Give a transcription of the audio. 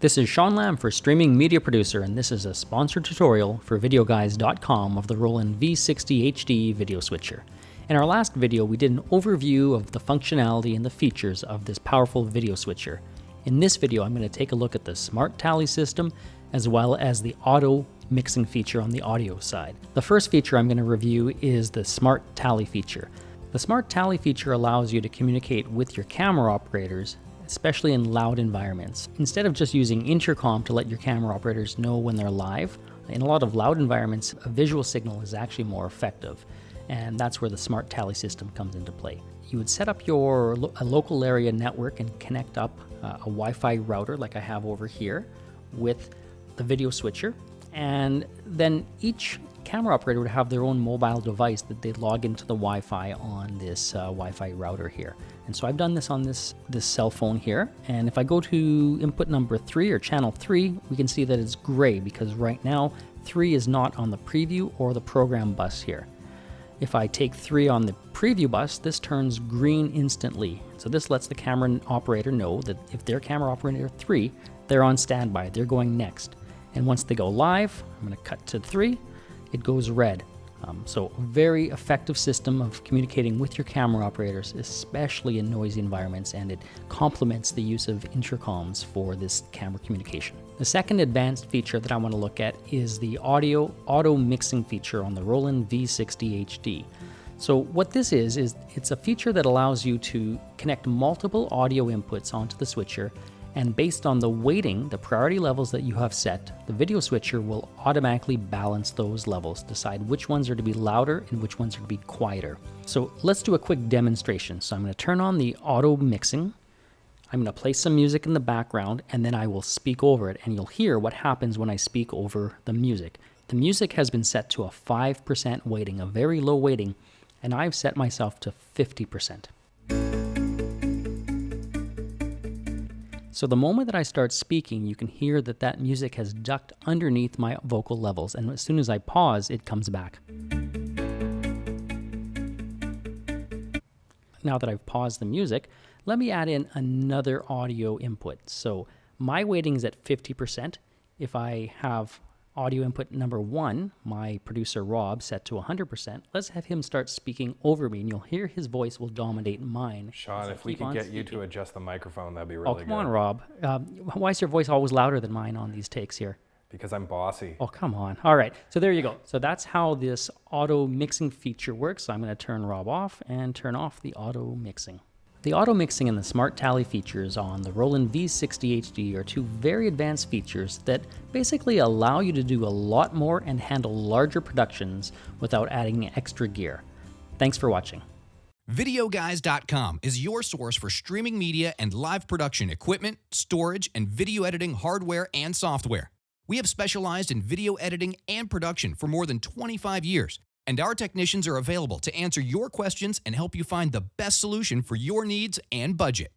This is Shawn Lam for Streaming Media Producer, and this is a sponsored tutorial for VideoGuys.com of the Roland V-60HD video switcher. In our last video, we did an overview of the functionality and the features of this powerful video switcher. In this video, I'm going to take a look at the smart tally system as well as the auto mixing feature on the audio side. The first feature I'm going to review is the smart tally feature. The smart tally feature allows you to communicate with your camera operators, especially in loud environments. Instead of just using intercom to let your camera operators know when they're live, in a lot of loud environments, a visual signal is actually more effective. And that's where the smart tally system comes into play. You would set up your local area network and connect up a Wi-Fi router like I have over here with the video switcher. And then each camera operator would have their own mobile device that they log into the Wi-Fi on this Wi-Fi router here. And so I've done this on this cell phone here. And if I go to input number 3 or channel 3, we can see that it's gray because right now 3 is not on the preview or the program bus here. If I take 3 on the preview bus, this turns green instantly. So this lets the camera operator know that if they're camera operator 3, they're on standby, they're going next. And once they go live, I'm going to cut to 3, it goes red. So a very effective system of communicating with your camera operators, especially in noisy environments, and it complements the use of intercoms for this camera communication. The second advanced feature that I want to look at is the auto mixing feature on the Roland V-60HD. So what this is it's a feature that allows you to connect multiple audio inputs onto the switcher, and based on the weighting, the priority levels that you have set, the video switcher will automatically balance those levels, decide which ones are to be louder and which ones are to be quieter. So let's do a quick demonstration. So I'm going to turn on the auto mixing. I'm going to play some music in the background, and then I will speak over it, and you'll hear what happens when I speak over the music. The music has been set to a 5% weighting, a very low weighting, and I've set myself to 50%. So the moment that I start speaking, you can hear that that music has ducked underneath my vocal levels, and as soon as I pause, it comes back. Now that I've paused the music, let me add in another audio input. So my weighting is at 50%. If I have audio input number 1, my producer Rob, set to 100%, let's have him start speaking over me, and you'll hear his voice will dominate mine. Shawn, if we could get you to adjust the microphone, that'd be really good. Oh, come on, Rob. Why is your voice always louder than mine on these takes here? Because I'm bossy. Oh, come on. All right, so there you go. So that's how this auto mixing feature works. So I'm going to turn Rob off and turn off the auto mixing. The auto mixing and the smart tally features on the Roland V-60HD are two very advanced features that basically allow you to do a lot more and handle larger productions without adding extra gear. Thanks for watching. VideoGuys.com is your source for streaming media and live production equipment, storage, and video editing hardware and software. We have specialized in video editing and production for more than 25 years. And our technicians are available to answer your questions and help you find the best solution for your needs and budget.